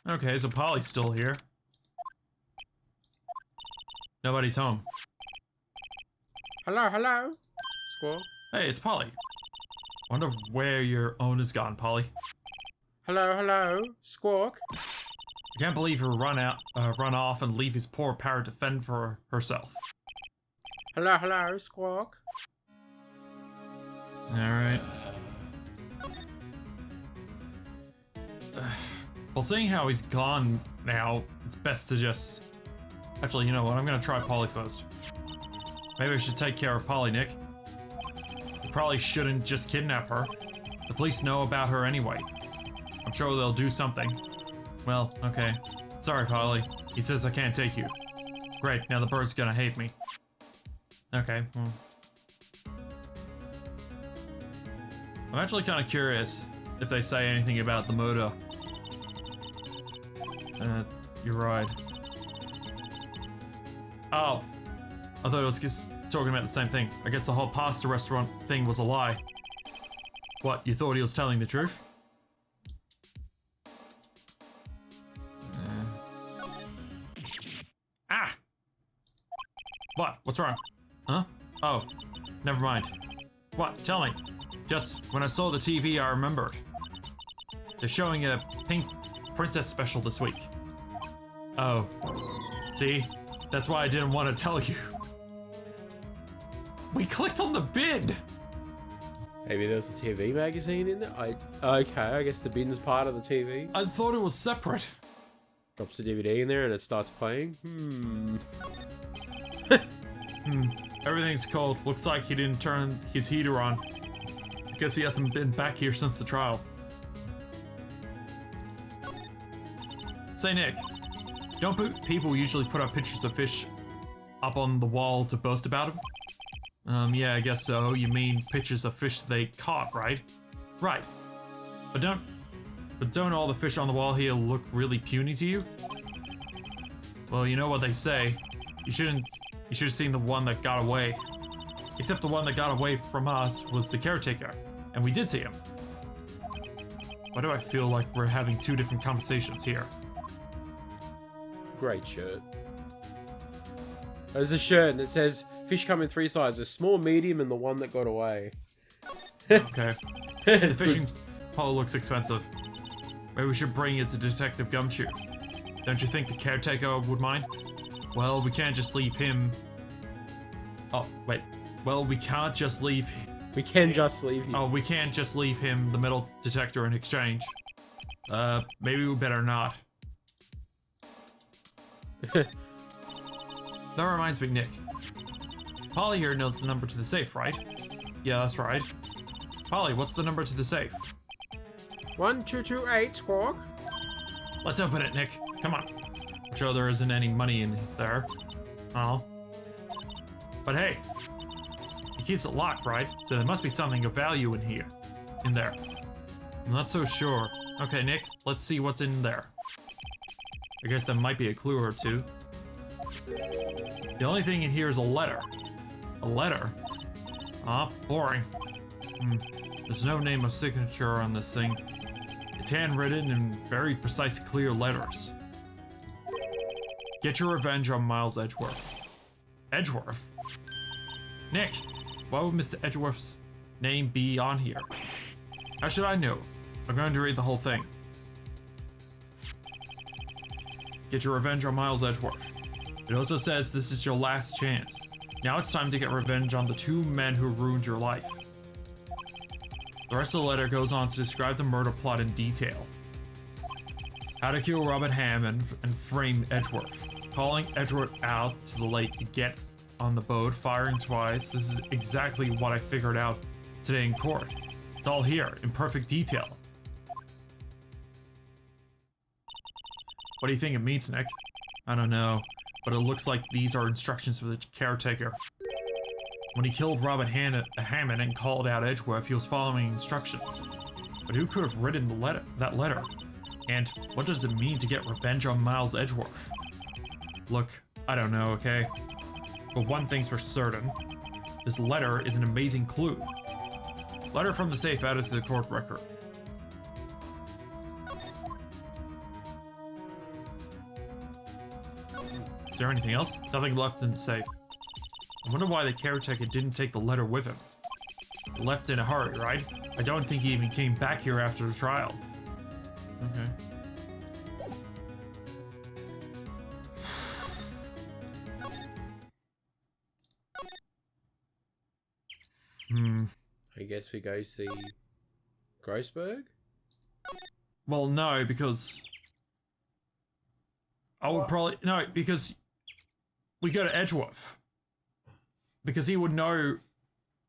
Okay, so Polly's still here. Nobody's home. Hello, hello. Squirrel. Hey, it's Polly. Wonder where your owner's gone, Polly. Hello, hello. Squawk. I can't believe he'll run off and leave his poor parrot to fend for herself. Hello, hello. Squawk. Alright. Well, seeing how he's gone now, it's best to just... Actually, you know what? I'm gonna try Polly first. Maybe I should take care of Polly, Nick. You probably shouldn't just kidnap her. The police know about her anyway. I'm sure they'll do something. Well, okay. Sorry, Polly. He says I can't take you. Great, now the bird's gonna hate me. Okay, well. I'm actually kind of curious if they say anything about the murder. You're right. Oh, I thought I was just talking about the same thing. I guess the whole pasta restaurant thing was a lie. What, you thought he was telling the truth? Ah! What? What's wrong? Huh? Oh, never mind. What? Tell me. Just when I saw the TV, I remembered. They're showing a Pink Princess special this week. Oh. See? That's why I didn't want to tell you. We clicked on the bid! Maybe there's a TV magazine in there? Okay, I guess the bin's part of the TV. I thought it was separate. Drops the DVD in there and it starts playing? Everything's cold. Looks like he didn't turn his heater on. I guess he hasn't been back here since the trial. Say, Nick, don't people usually put up pictures of fish up on the wall to boast about them? Yeah, I guess so. You mean pictures of fish they caught, right? Right. But don't all the fish on the wall here look really puny to you? Well, you know what they say. You should have seen the one that got away. Except the one that got away from us was the caretaker, and we did see him. Why do I feel like we're having two different conversations here? Great shirt. There's a shirt that says fish come in 3 sizes: small, medium, and the one that got away. Okay. The fishing pole looks expensive. Maybe we should bring it to Detective Gumshoe. Don't you think the caretaker would mind? Well, we can't just leave him... Oh, wait. Well, we can't just leave... We can just leave him. Oh, we can't just leave him the metal detector in exchange. Maybe we better not. That reminds me, Nick. Polly here knows the number to the safe, right? Yeah, that's right. Polly, what's the number to the safe? 1228, Squawk. Let's open it, Nick. Come on. I'm sure there isn't any money in there. Oh. But hey, he keeps it locked, right? So there must be something of value in there. I'm not so sure. Okay, Nick, let's see what's in there. I guess there might be a clue or two. The only thing in here is a letter. A letter? Ah, boring. There's no name or signature on this thing. It's handwritten in very precise, clear letters. Get your revenge on Miles Edgeworth. Edgeworth? Nick, why would Mr. Edgeworth's name be on here? How should I know? I'm going to read the whole thing. Get your revenge on Miles Edgeworth. It also says this is your last chance. Now it's time to get revenge on the 2 men who ruined your life. The rest of the letter goes on to describe the murder plot in detail. How to kill Robert Hammond and frame Edgeworth. Calling Edgeworth out to the lake to get on the boat, firing twice. This is exactly what I figured out today in court. It's all here, in perfect detail. What do you think it means, Nick? I don't know, but it looks like these are instructions for the caretaker. When he killed Robert Hammond and called out Edgeworth, he was following instructions. But who could have written that letter? And what does it mean to get revenge on Miles Edgeworth? Look, I don't know, okay? But one thing's for certain. This letter is an amazing clue. Letter from the safe added to the court record. there anything else? Nothing left in the safe. I wonder why the caretaker didn't take the letter with him. He left in a hurry, right? I don't think he even came back here after the trial. Okay. I guess we go see Grossberg? Well, no, because I would probably no, because we go to Edgeworth. Because he would know,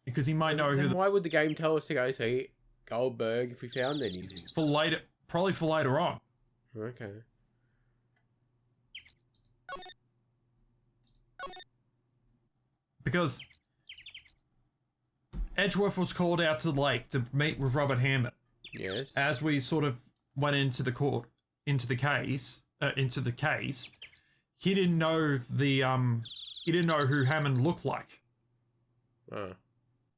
because he might know who. Then why would the game tell us to go see Goldberg if we found anything? For later, probably for later on. Okay. Because Edgeworth was called out to the lake to meet with Robert Hammond. Yes. As we sort of went into the court, into the case, he didn't know the he didn't know who Hammond looked like. Oh.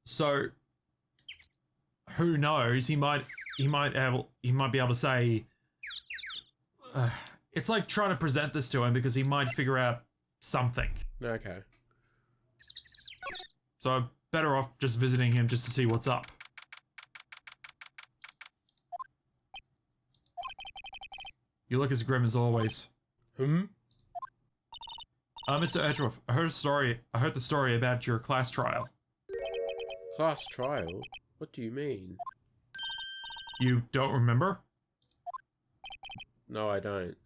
So who knows? He might be able to say. It's like trying to present this to him because he might figure out something. Okay. So better off just visiting him just to see what's up. You look as grim as always. Mr. Edgeworth, I heard the story about your class trial. Class trial? What do you mean? You don't remember? No, I don't.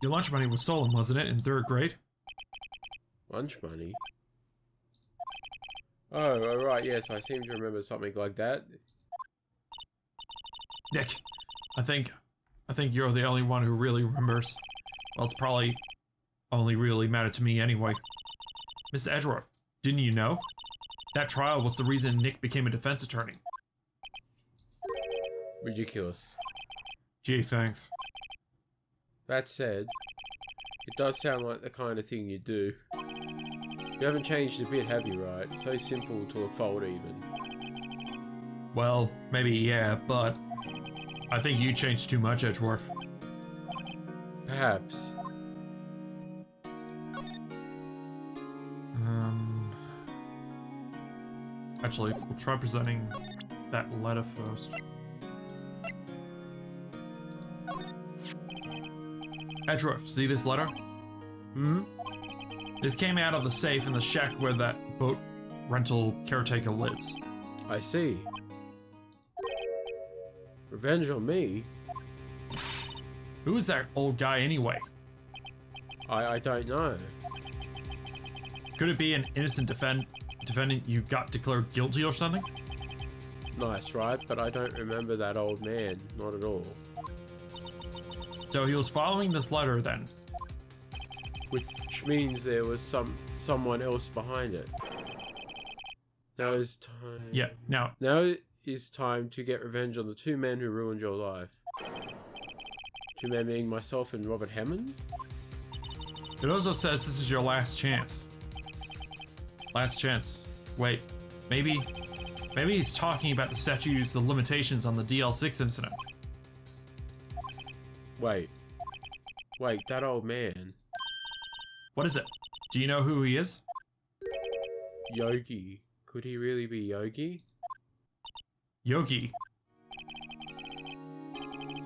Your lunch money was stolen, wasn't it, in 3rd grade? Lunch money? Oh, right, yes, I seem to remember something like that. Nick, I think you're the only one who really remembers. Well, it's probably only really mattered to me anyway. Mr. Edgeworth, didn't you know? That trial was the reason Nick became a defense attorney. Ridiculous. Gee, thanks. That said, it does sound like the kind of thing you do. You haven't changed a bit, have you, Wright? So simple to a fault, even. Well, maybe yeah, but I think you changed too much, Edgeworth. Perhaps. Actually, we'll try presenting that letter first. Edgeworth, see this letter? This came out of the safe in the shack where that boat rental caretaker lives. I see. Revenge on me? Who is that old guy anyway? I don't know. Could it be an innocent defendant you got declared guilty or something? Nice, right? But I don't remember that old man. Not at all. So he was following this letter then? Which means there was someone else behind it. Now is time... Yeah, now is time to get revenge on the 2 men who ruined your life. 2 men being myself and Robert Hammond? it also says this is your last chance. Last chance. Wait, maybe he's talking about the statutes, the limitations on the DL6 incident. Wait, that old man. What is it? Do you know who he is? Yogi. Could he really be Yogi? Yogi.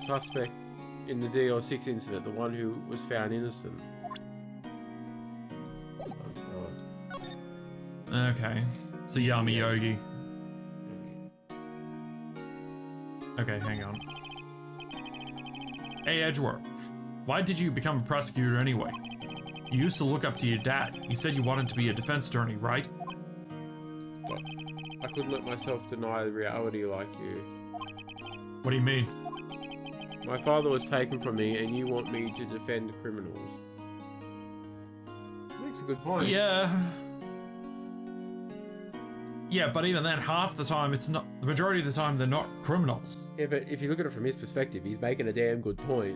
Suspect in the DL6 incident, the one who was found innocent. Okay. It's a Yami Yogi. Okay, hang on. Hey, Edgeworth. Why did you become a prosecutor anyway? You used to look up to your dad. He said you wanted to be a defense attorney, right? But I couldn't let myself deny the reality like you. What do you mean? My father was taken from me and you want me to defend the criminals. Makes a good point. Yeah, but even then, half the time, it's not... The majority of the time, they're not criminals. Yeah, but if you look at it from his perspective, he's making a damn good point.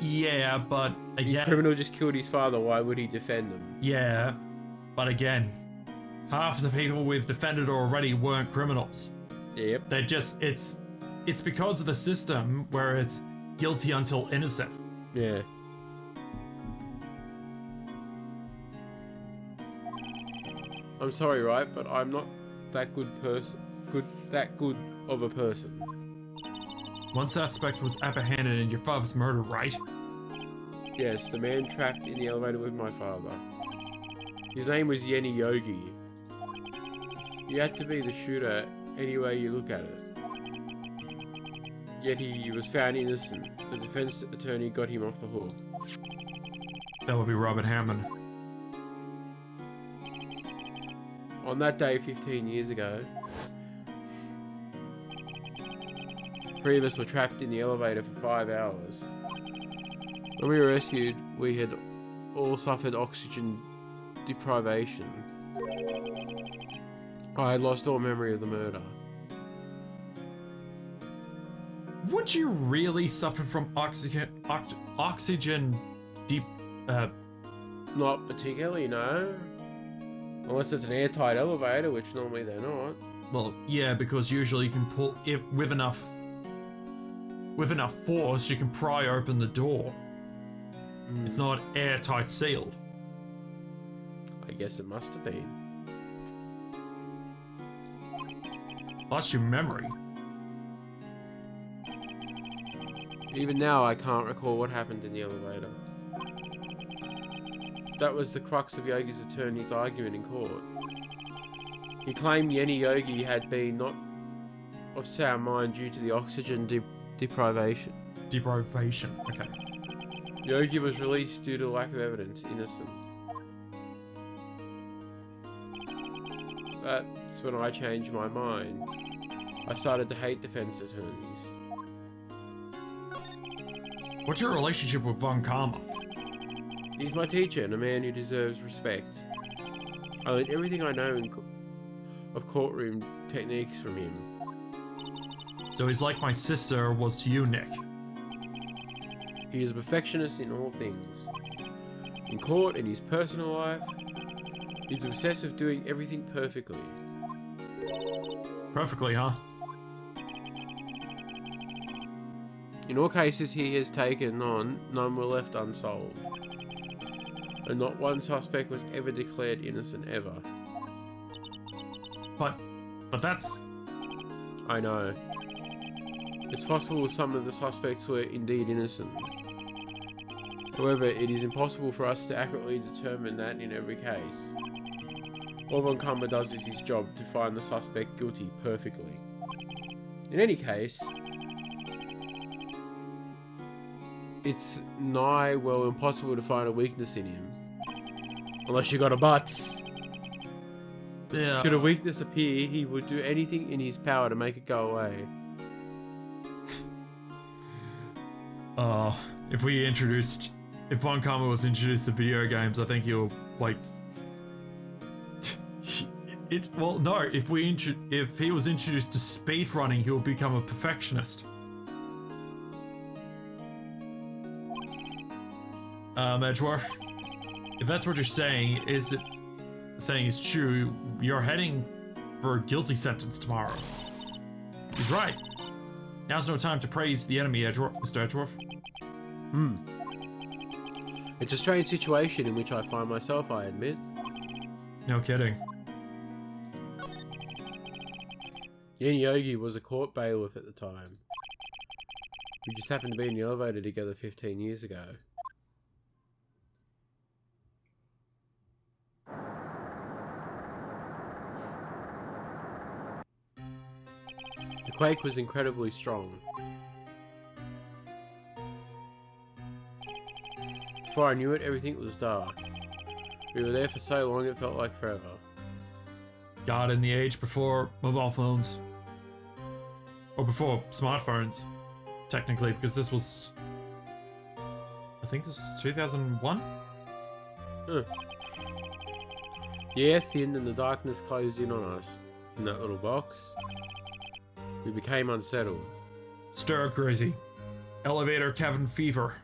Yeah, but again... The criminal just killed his father, why would he defend them? Yeah, but again, half the people we've defended already weren't criminals. Yep. They're just... It's because of the system where it's... guilty until innocent. Yeah. I'm sorry, right, but I'm not that good of a person. One suspect was apprehended in your father's murder, right? Yes, the man trapped in the elevator with my father. His name was Yenny Yogi. He had to be the shooter any way you look at it. Yet he was found innocent. The defense attorney got him off the hook. That would be Robert Hammond. On that day 15 years ago, 3 of us were trapped in the elevator for 5 hours. When we were rescued, we had all suffered oxygen deprivation. I had lost all memory of the murder. Would you really suffer from oxygen deep? Not particularly, no. Unless it's an airtight elevator, which normally they're not. Well, yeah, because usually you can pull with enough force, you can pry open the door. It's not airtight sealed. I guess it must have been. Lost your memory. Even now, I can't recall what happened in the elevator. That was the crux of Yogi's attorney's argument in court. He claimed Yenny Yogi had been not of sound mind due to the oxygen deprivation. Deprivation, okay. Yogi was released due to lack of evidence, innocent. That's when I changed my mind. I started to hate defense attorneys. What's your relationship with Von Karma? He's my teacher and a man who deserves respect. I learned everything I know of courtroom techniques from him. So he's like my sister was to you, Nick. He is a perfectionist in all things. In court, in his personal life, he's obsessed with doing everything perfectly. Perfectly, huh? In all cases he has taken on, none were left unsolved. And not one suspect was ever declared innocent, ever. But that's... I know. It's possible some of the suspects were indeed innocent. However, it is impossible for us to accurately determine that in every case. All Von Karma does is his job to find the suspect guilty perfectly. In any case, it's nigh well impossible to find a weakness in him. Unless you got a butts. Yeah. Should a weakness appear, he would do anything in his power to make it go away. If Von Karma was introduced to video games, I think he'll, like... well, no, if he was introduced to speedrunning, he'll become a perfectionist. Edgeworth, if that's what you're saying, is true, you're heading for a guilty sentence tomorrow. He's right. Now's no time to praise the enemy, Mr. Edgeworth. It's a strange situation in which I find myself, I admit. No kidding. Yenny Yogi was a court bailiff at the time. We just happened to be in the elevator together 15 years ago. The quake was incredibly strong. Before I knew it, everything was dark. We were there for so long it felt like forever. God, in the age before mobile phones. Or before smartphones, technically, because this was... I think this was 2001? Huh. The air thinned and the darkness closed in on us. In that little box, we became unsettled. Stir crazy. Elevator cabin fever.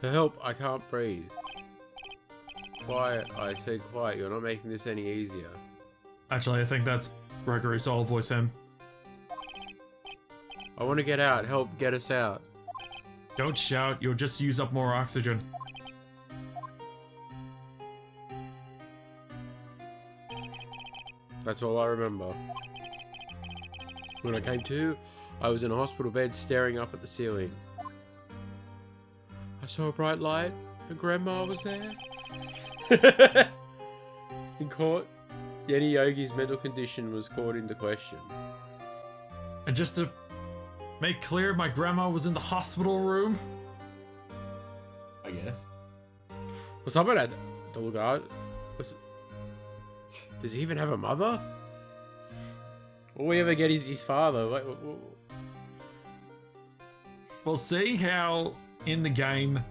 For help, I can't breathe. Quiet, I said quiet, you're not making this any easier. Actually, I think that's Gregory's old voice him. I want to get out. Help get us out. Don't shout, you'll just use up more oxygen. That's all I remember. When I came to, I was in a hospital bed staring up at the ceiling. I saw a bright light, and Grandma was there. In court, Yeti Yogi's mental condition was called into question. And just to make clear, my grandma was in the hospital room. I guess. Was someone at the lookout? Does he even have a mother? All we ever get is his father. Well, seeing how in the game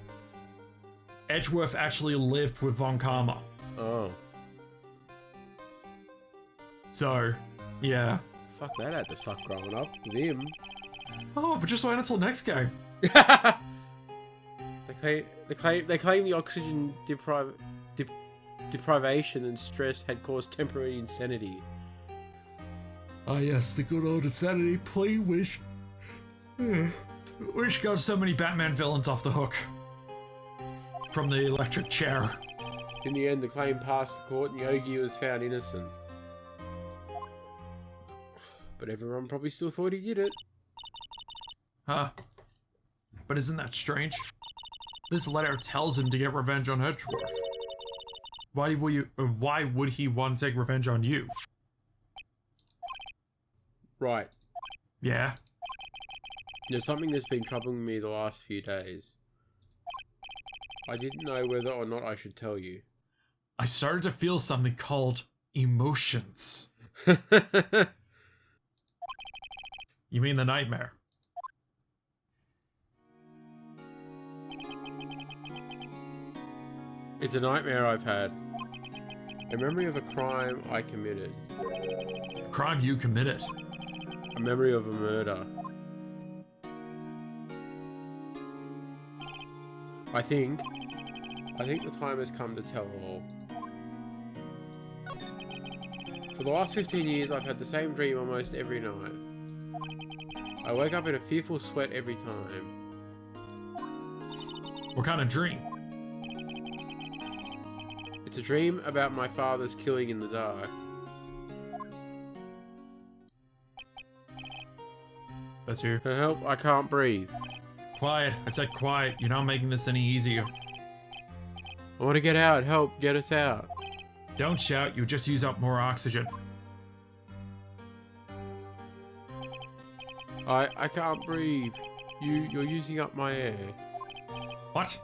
Edgeworth actually lived with Von Karma. Oh. So, yeah. Fuck, that had to suck growing up with him. Oh, but just wait until next game. They claim the oxygen deprivation and stress had caused temporary insanity. Ah, yes, the good old insanity plea wish. Wish got so many Batman villains off the hook. From the electric chair. In the end, the claim passed the court and Yogi was found innocent. But everyone probably still thought he did it. Huh. But isn't that strange? This letter tells him to get revenge on Edgeworth. Why would he want to take revenge on you? Right. Yeah? There's something that's been troubling me the last few days. I didn't know whether or not I should tell you. I started to feel something called emotions. You mean the nightmare? It's a nightmare I've had. A memory of a crime I committed. A crime you committed? A memory of a murder. I think the time has come to tell all. For the last 15 years, I've had the same dream almost every night. I wake up in a fearful sweat every time. What kind of dream? It's a dream about my father's killing in the dark. That's you. For help, I can't breathe. Quiet. I said quiet. You're not making this any easier. I want to get out. Help, get us out. Don't shout. You just use up more oxygen. I can't breathe. You're using up my air. What?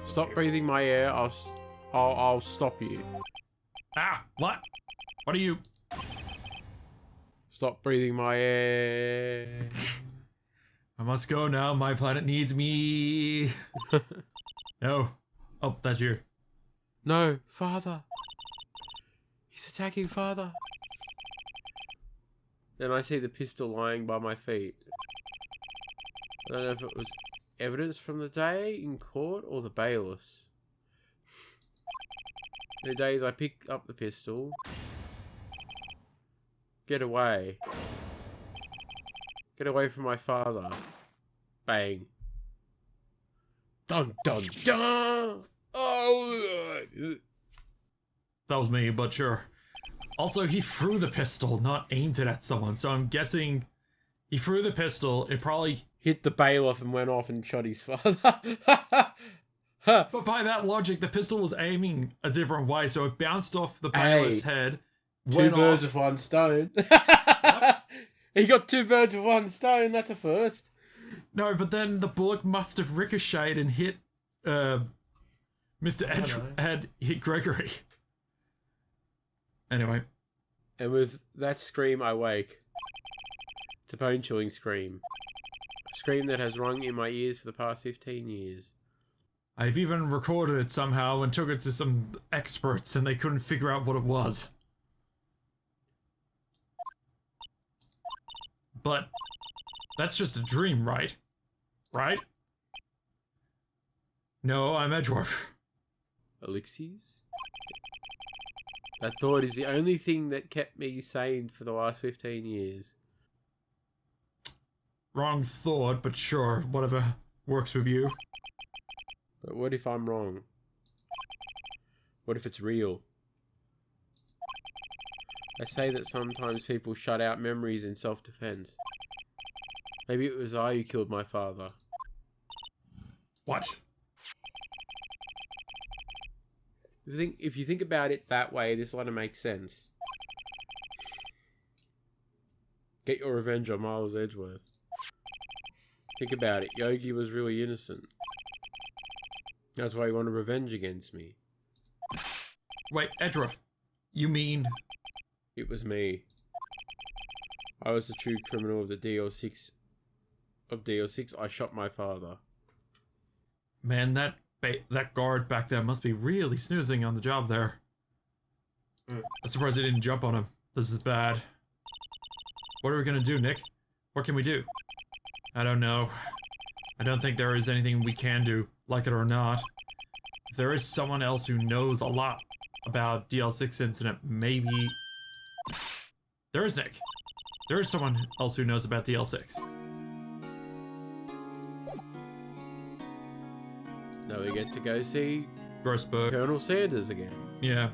Stop breathing my air. I'll stop you. Ah! What? What are you? Stop breathing my air. I must go now. My planet needs me. No. Oh, that's you. No, father. He's attacking father. Then I see the pistol lying by my feet. I don't know if it was evidence from the day in court or the bailiffs. The days I picked up the pistol. Get away. Get away from my father. Bang. Dun dun dun! Oh! That was me, but sure. Also, he threw the pistol, not aimed it at someone, so I'm guessing he threw the pistol, it probably hit the bailiff and went off and shot his father. But by that logic, the pistol was aiming a different way, so it bounced off the bailiff's head. Two birds with one stone. He got two birds with one stone, that's a first. No, but then the bullet must have ricocheted and hit Mr. had hit Gregory. Anyway. And with that scream, I wake. It's a bone-chilling scream. A scream that has rung in my ears for the past 15 years. I've even recorded it somehow and took it to some experts and they couldn't figure out what it was. But that's just a dream, right? Right? No, I'm Edgeworth. Elixirs? That thought is the only thing that kept me sane for the last 15 years. Wrong thought, but sure, whatever works with you. But what if I'm wrong? What if it's real? I say that sometimes people shut out memories in self-defense. Maybe it was I who killed my father. What? If you think about it that way, this letter makes sense. Get your revenge on Miles Edgeworth. Think about it, Yogi was really innocent. That's why he wanted revenge against me. Wait, Edgeworth, you mean... It was me. I was the true criminal of the DL6. I shot my father. Man, that guard back there must be really snoozing on the job there. I'm surprised they didn't jump on him. This is bad. What are we gonna do, Nick? What can we do? I don't know. I don't think there is anything we can do, like it or not. If there is someone else who knows a lot about DL6 incident, maybe... There is Nick. There is someone else who knows about DL6. Now we get to go see Grossberg. Colonel Sanders again. Yeah.